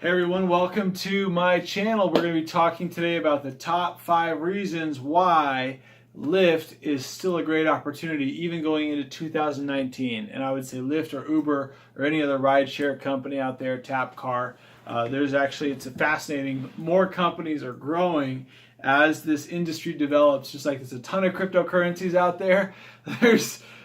Hey everyone, welcome to my channel. We're going to be talking today about the top 5 reasons why Lyft is still a great opportunity even going into 2019. And I would say Lyft or Uber or any other rideshare company out there, Tap Car. It's fascinating. More companies are growing as this industry develops. Just like there's a ton of cryptocurrencies out there,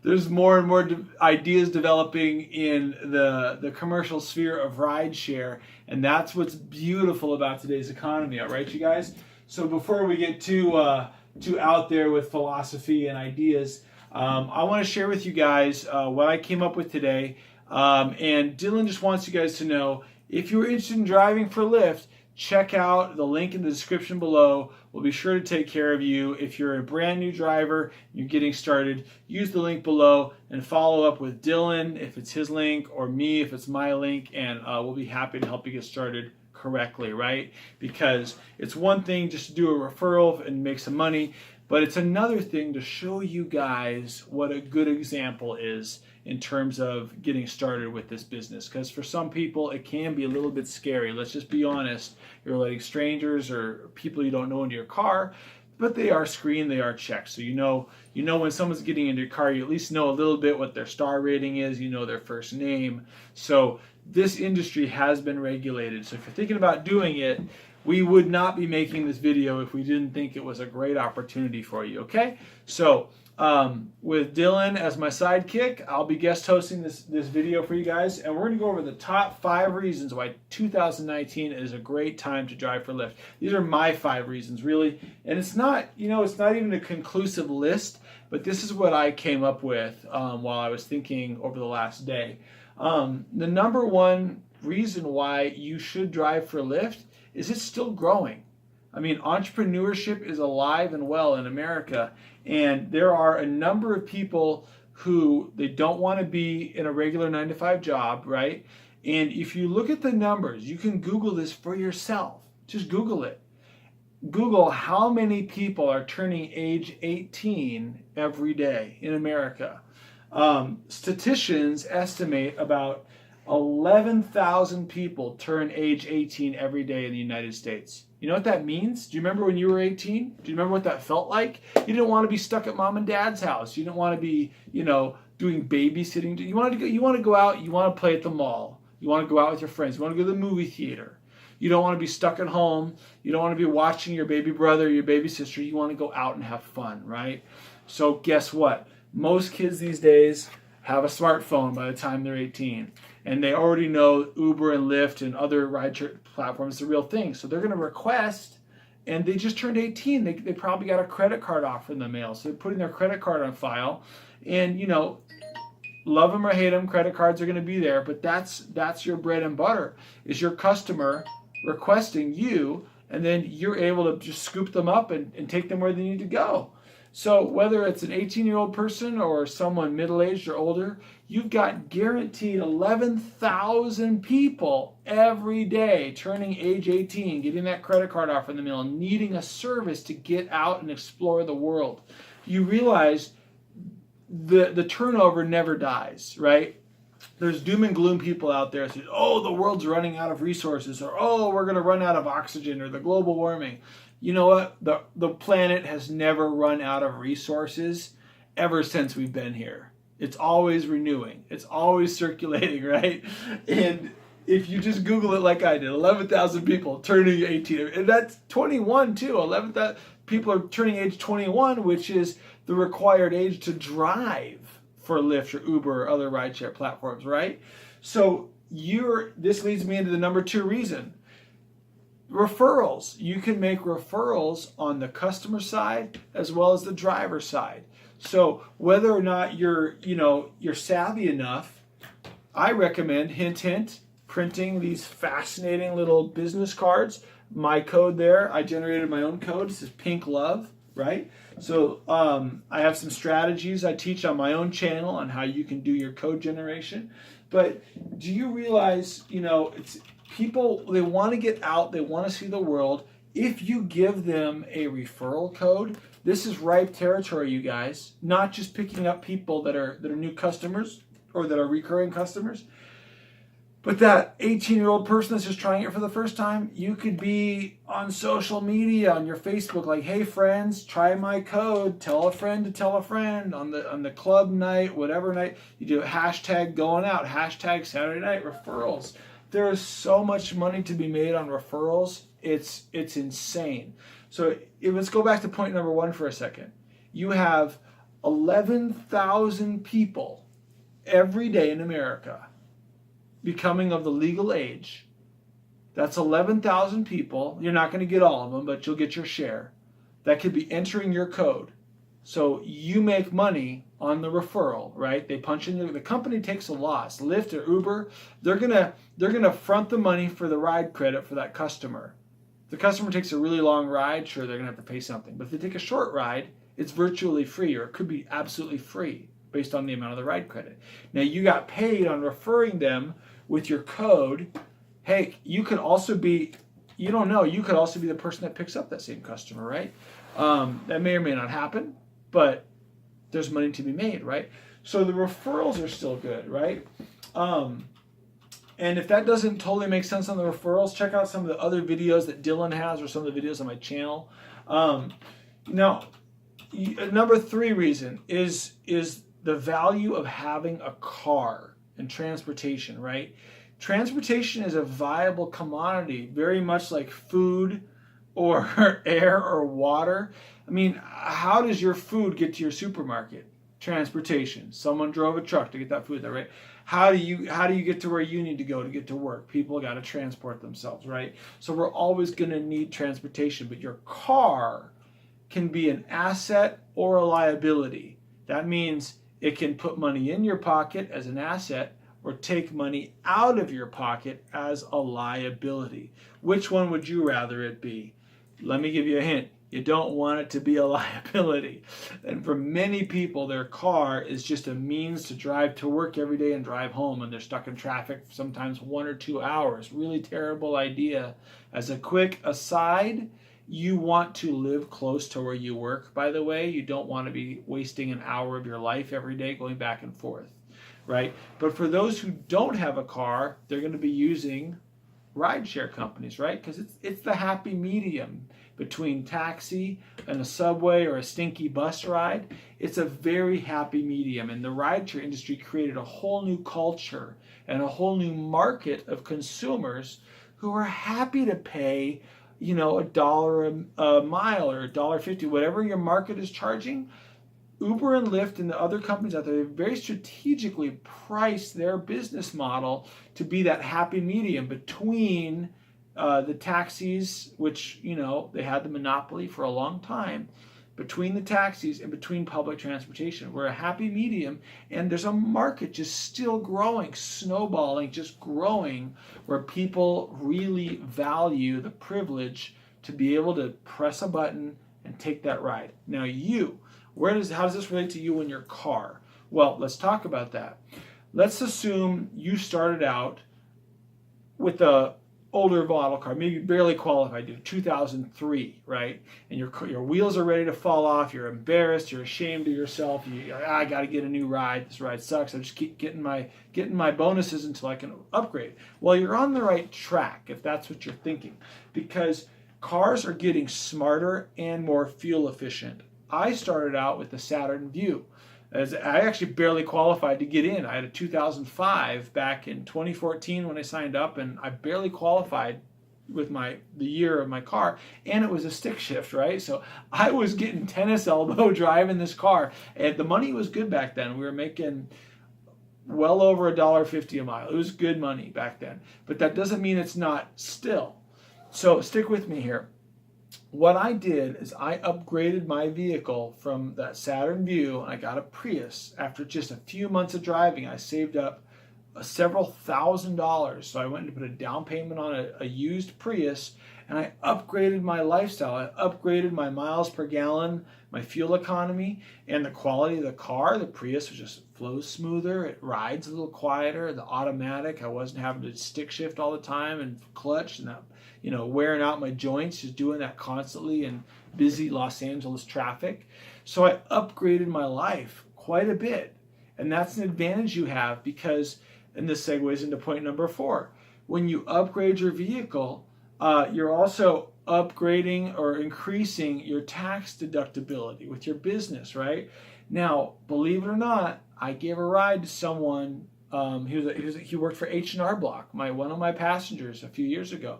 there's more and more ideas developing in the commercial sphere of rideshare, and that's what's beautiful about today's economy, all right, you guys? So before we get too out there with philosophy and ideas, I want to share with you guys what I came up with today. And Dylan just wants you guys to know, if you're interested in driving for Lyft, check out the link in the description below. We'll be sure to take care of you. If you're a brand new driver, you're getting started, use the link below and follow up with Dylan if it's his link, or me if it's my link, and we'll be happy to help you get started correctly, right? Because it's one thing just to do a referral and make some money, but it's another thing to show you guys what a good example is in terms of getting started with this business. Because for some people, it can be a little bit scary. Let's just be honest. You're letting strangers or people you don't know into your car, but they are screened, they are checked. So you know when someone's getting into your car, you at least know a little bit what their star rating is, you know their first name. So this industry has been regulated. So if you're thinking about doing it, we would not be making this video if we didn't think it was a great opportunity for you, okay? So with Dylan as my sidekick, I'll be guest hosting this video for you guys, and we're going to go over the top 5 reasons why 2019 is a great time to drive for Lyft. These are my 5 reasons, really, and it's not even a conclusive list, but this is what I came up with while I was thinking over the last day. The number one reason why you should drive for Lyft is it's still growing. I mean, entrepreneurship is alive and well in America, and there are a number of people who they don't want to be in a regular 9-to-5 job, right? And if you look at the numbers, you can Google this for yourself. Just Google it. Google how many people are turning age 18 every day in America. Statisticians estimate about 11,000 people turn age 18 every day in the United States. You know what that means? Do you remember when you were 18? Do you remember what that felt like? You didn't want to be stuck at mom and dad's house. You didn't want to be, doing babysitting. You want to go out, you want to play at the mall. You want to go out with your friends. You want to go to the movie theater. You don't want to be stuck at home. You don't want to be watching your baby brother, your baby sister. You want to go out and have fun, right? So guess what? Most kids these days have a smartphone by the time they're 18. And they already know Uber and Lyft and other rideshare platforms is a real thing. So they're going to request, and they just turned 18. They probably got a credit card offer in the mail. So they're putting their credit card on file. And, love them or hate them, credit cards are going to be there. But that's your bread and butter, is your customer requesting you, and then you're able to just scoop them up and take them where they need to go. So whether it's an 18-year-old person or someone middle-aged or older, you've got guaranteed 11,000 people every day turning age 18, getting that credit card offer in the mail, and needing a service to get out and explore the world. You realize the turnover never dies, right? There's doom and gloom people out there that say, oh, the world's running out of resources, or oh, we're going to run out of oxygen, or the global warming. You know what? The planet has never run out of resources ever since we've been here. It's always renewing. It's always circulating, right? And if you just Google it like I did, 11,000 people turning 18. And that's 21 too. 11,000 people are turning age 21, which is the required age to drive for Lyft or Uber or other rideshare platforms, right? So this leads me into the number 2 reason. Referrals. You can make referrals on the customer side as well as the driver side. So whether or not you're savvy enough, I recommend, hint, hint, printing these fascinating little business cards. My code there, I generated my own code. It says Pink Love, right? So I have some strategies I teach on my own channel on how you can do your code generation. But do you realize, it's people, they want to get out, they want to see the world. If you give them a referral code, this is ripe territory, you guys. Not just picking up people that are new customers or that are recurring customers, But that 18-year-old person that's just trying it for the first time, you could be on social media, on your Facebook, like, hey friends, try my code, tell a friend to tell a friend on the club night, whatever night. You do hashtag going out, hashtag Saturday night referrals. There is so much money to be made on referrals. It's insane. So let's go back to point number 1 for a second. You have 11,000 people every day in America becoming of the legal age. That's 11,000 people. You're not going to get all of them, but you'll get your share. That could be entering your code. So you make money on the referral, right? They punch in the company takes a loss. Lyft or Uber, they're gonna front the money for the ride credit for that customer. If the customer takes a really long ride, sure, they're gonna have to pay something. But if they take a short ride, it's virtually free, or it could be absolutely free based on the amount of the ride credit. Now you got paid on referring them with your code. Hey, you could also be, you don't know, you could also be the person that picks up that same customer, right? That may or may not happen, but there's money to be made, right? So the referrals are still good, right? And if that doesn't totally make sense on the referrals, check out some of the other videos that Dylan has or some of the videos on my channel. Now, number 3 reason is the value of having a car and transportation, right? Transportation is a viable commodity, very much like food or air or water. I mean, how does your food get to your supermarket? Transportation. Someone drove a truck to get that food there, right? How do you get to where you need to go to get to work? People got to transport themselves, right? So we're always going to need transportation, but your car can be an asset or a liability. That means it can put money in your pocket as an asset or take money out of your pocket as a liability. Which one would you rather it be? Let me give you a hint. You don't want it to be a liability. And for many people, their car is just a means to drive to work every day and drive home, and they're stuck in traffic for sometimes 1 or 2 hours. Really terrible idea. As a quick aside, you want to live close to where you work, by the way. You don't want to be wasting an hour of your life every day going back and forth, right? But for those who don't have a car, they're going to be using rideshare companies, right? Because it's the happy medium between taxi and a subway or a stinky bus ride. It's a very happy medium, and the rideshare industry created a whole new culture and a whole new market of consumers who are happy to pay, you know, $1 a mile or $1.50, whatever your market is charging. Uber and Lyft and the other companies out there, they very strategically priced their business model to be that happy medium between the taxis, which, you know, they had the monopoly for a long time, between the taxis and between public transportation. We're a happy medium, and there's a market just still growing, snowballing, just growing, where people really value the privilege to be able to press a button and take that ride. Now how does this relate to you in your car? Well, let's talk about that. Let's assume you started out with a older model car, maybe barely qualified, 2003, right? And your wheels are ready to fall off. You're embarrassed. You're ashamed of yourself. I got to get a new ride. This ride sucks. I just keep getting my bonuses until I can upgrade. Well, you're on the right track if that's what you're thinking, because cars are getting smarter and more fuel efficient. I started out with the Saturn Vue. As I actually barely qualified to get in. I had a 2005 back in 2014 when I signed up, and I barely qualified with the year of my car, and it was a stick shift, right? So I was getting tennis elbow driving this car, and the money was good back then. We were making well over $1.50 a mile. It was good money back then, but that doesn't mean it's not still. So stick with me here. What I did is I upgraded my vehicle from that Saturn Vue, and I got a Prius. After just a few months of driving, I saved up several $1,000s. So I went and put a down payment on a used Prius, and I upgraded my lifestyle. I upgraded my miles per gallon, my fuel economy, and the quality of the car. The Prius just flows smoother. It rides a little quieter. The automatic, I wasn't having to stick shift all the time and clutch and that, wearing out my joints, just doing that constantly in busy Los Angeles traffic. So I upgraded my life quite a bit. And that's an advantage you have, because And this segues into point number 4. When you upgrade your vehicle, you're also upgrading or increasing your tax deductibility with your business, right? Now, believe it or not, I gave a ride to someone. He worked for H&R Block, one of my passengers a few years ago.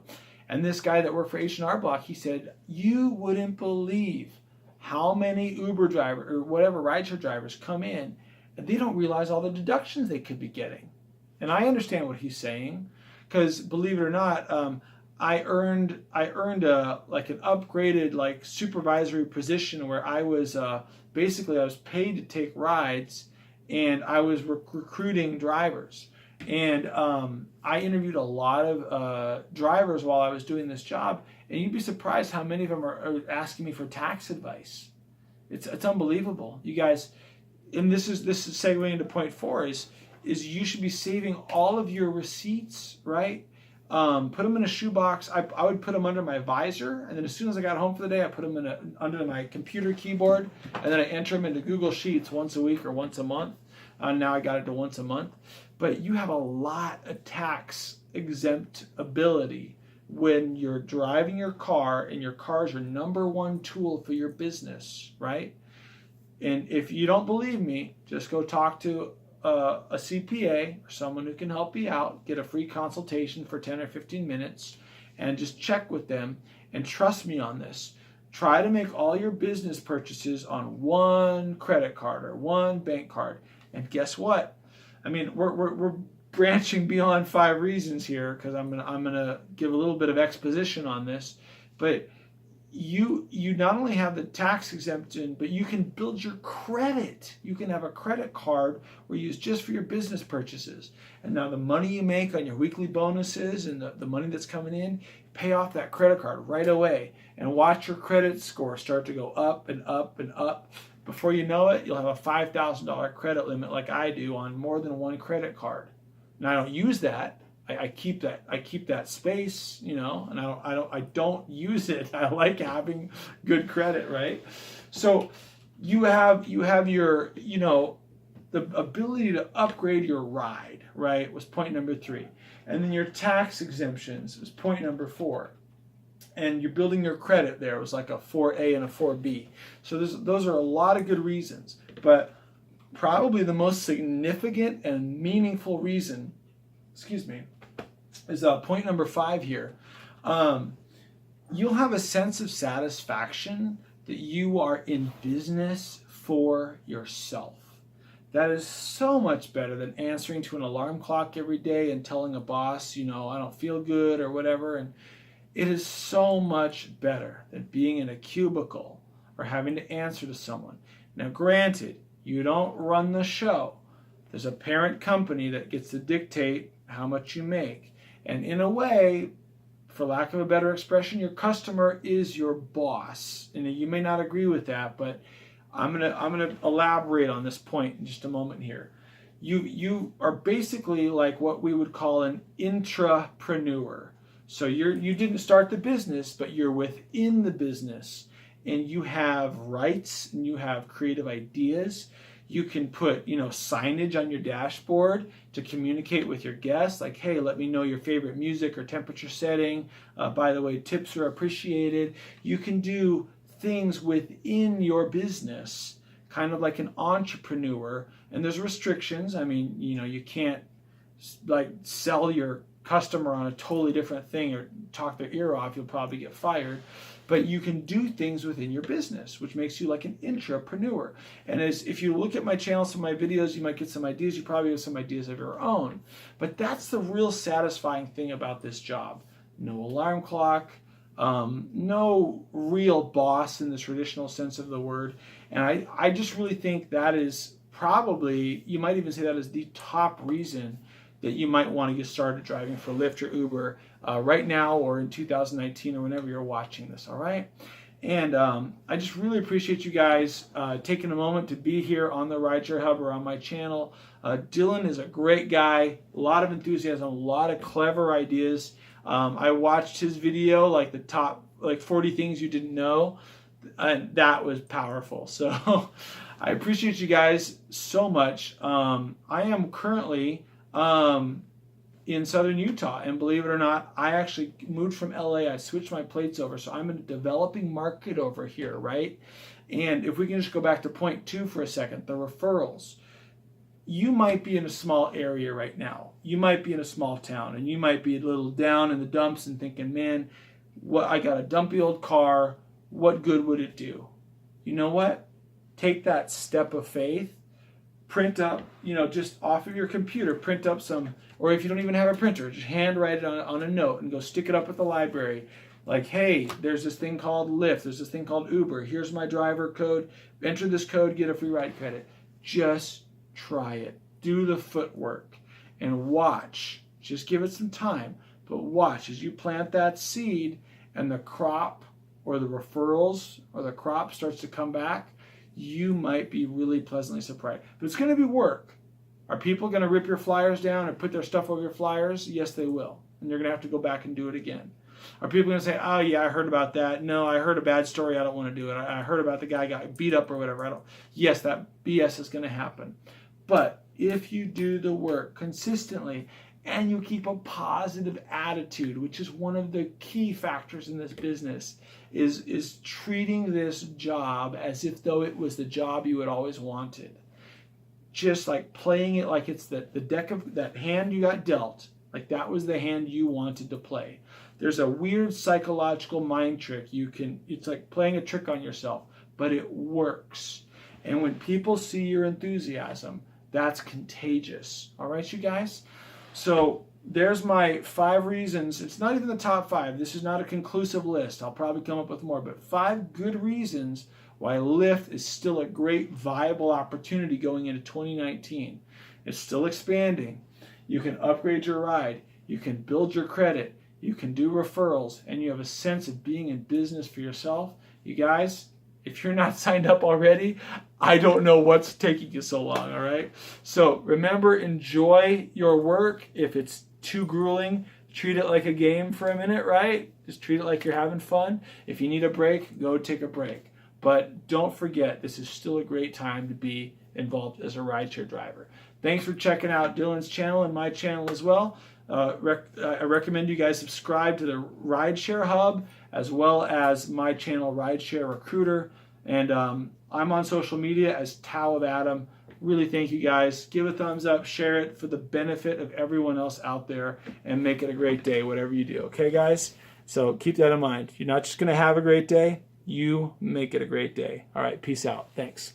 And this guy that worked for H&R Block, he said, you wouldn't believe how many Uber drivers or whatever rideshare drivers come in and they don't realize all the deductions they could be getting. And I understand what he's saying, because believe it or not, I earned like an upgraded like supervisory position where I was basically I was paid to take rides, and I was recruiting drivers. And I interviewed a lot of drivers while I was doing this job, and you'd be surprised how many of them are asking me for tax advice. It's unbelievable, you guys. And this is segueing into point 4 is you should be saving all of your receipts, right? Put them in a shoebox. I would put them under my visor, and then as soon as I got home for the day, I put them under my computer keyboard, and then I enter them into Google Sheets once a week or once a month. Now I got it to once a month. But you have a lot of tax exempt ability when you're driving your car, and your car is your number one tool for your business, right? And if you don't believe me, just go talk to a CPA or someone who can help you out. Get a free consultation for 10 or 15 minutes and just check with them, and trust me on this. Try to make all your business purchases on one credit card or one bank card. And guess what? I mean, we're branching beyond 5 reasons here, because I'm gonna give a little bit of exposition on this. But you not only have the tax exemption, but you can build your credit. You can have a credit card where you use just for your business purchases. And now the money you make on your weekly bonuses and the money that's coming in, pay off that credit card right away, and watch your credit score start to go up and up and up. Before you know it, you'll have a $5,000 credit limit like I do on more than one credit card. Now I don't use that. I keep that space, you know, and I don't use it. I like having good credit, right? So you have your, you know, the ability to upgrade your ride, right, was point number 3. And then your tax exemptions was point number 4. And you're building your credit there. It was like a 4A and a 4B. So those are a lot of good reasons. But probably the most significant and meaningful reason, is point number 5 here. You'll have a sense of satisfaction that you are in business for yourself. That is so much better than answering to an alarm clock every day and telling a boss, you know, I don't feel good or whatever. And it is so much better than being in a cubicle or having to answer to someone. Now, granted, you don't run the show. There's a parent company that gets to dictate how much you make. And in a way, for lack of a better expression, your customer is your boss. And you may not agree with that, but I'm gonna elaborate on this point in just a moment here. You are basically like what we would call an intrapreneur. So you didn't start the business, but you're within the business, and you have rights and you have creative ideas. You can put, you know, signage on your dashboard to communicate with your guests, like, hey, let me know your favorite music or temperature setting. By the way, tips are appreciated. You can do things within your business, kind of like an entrepreneur. And there's restrictions. I mean, you know, you can't like sell your customer on a totally different thing or talk their ear off. You'll probably get fired. But you can do things within your business, which makes you like an intrapreneur. And if you look at my channel, some of my videos, you might get some ideas. You probably have some ideas of your own. But that's the real satisfying thing about this job. No alarm clock, no real boss in the traditional sense of the word. And I just really think that is probably, you might even say that is the top reason that you might want to get started driving for Lyft or Uber right now or in 2019 or whenever you're watching this, all right? And I just really appreciate you guys taking a moment to be here on the Rideshare Hub or on my channel. Dylan is a great guy, a lot of enthusiasm, a lot of clever ideas. I watched his video, like the top 40 things you didn't know, and that was powerful. So I appreciate you guys so much. I am currently in southern Utah. And believe it or not, I actually moved from LA. I switched my plates over. So I'm in a developing market over here, right? And if we can just go back to point 2 for a second, the referrals. You might be in a small area right now. You might be in a small town, and you might be a little down in the dumps and thinking, man, what, I got a dumpy old car. What good would it do? You know what? Take that step of faith. Print up, just off of your computer, print up some, or if you don't even have a printer, just handwrite it on a note and go stick it up at the library. Like, hey, there's this thing called Lyft. There's this thing called Uber. Here's my driver code. Enter this code, get a free ride credit. Just try it. Do the footwork and watch. Just give it some time, but watch as you plant that seed and the crop or the referrals or the crop starts to come back. You might be really pleasantly surprised. But it's going to be work. Are people going to rip your flyers down and put their stuff over your flyers? Yes, they will. And they're going to have to go back and do it again. Are people going to say, oh, yeah, I heard about that. No, I heard a bad story. I don't want to do it. I heard about the guy got beat up or whatever. Yes, that BS is going to happen. But if you do the work consistently and you keep a positive attitude, which is one of the key factors in this business, is treating this job as if though it was the job you had always wanted. Just like playing it like it's the deck of that hand you got dealt, like that was the hand you wanted to play. There's a weird psychological mind trick it's like playing a trick on yourself, but it works. And when people see your enthusiasm, that's contagious. All right, you guys? So there's my 5 reasons. It's not even the top 5. This is not a conclusive list. I'll probably come up with more, but 5 good reasons why Lyft is still a great, viable opportunity going into 2019. It's still expanding. You can upgrade your ride. You can build your credit. You can do referrals, and you have a sense of being in business for yourself. You guys, if you're not signed up already, I don't know what's taking you so long, all right? So remember, enjoy your work. If it's too grueling, treat it like a game for a minute, right? Just treat it like you're having fun. If you need a break, go take a break. But don't forget, this is still a great time to be involved as a rideshare driver. Thanks for checking out Dylan's channel and my channel as well. I recommend you guys subscribe to the Rideshare Hub as well as my channel, Rideshare Recruiter. And I'm on social media as Tao of Adam. Really thank you guys. Give a thumbs up, share it for the benefit of everyone else out there, and make it a great day, whatever you do. Okay, guys? So keep that in mind. You're not just going to have a great day. You make it a great day. All right, peace out. Thanks.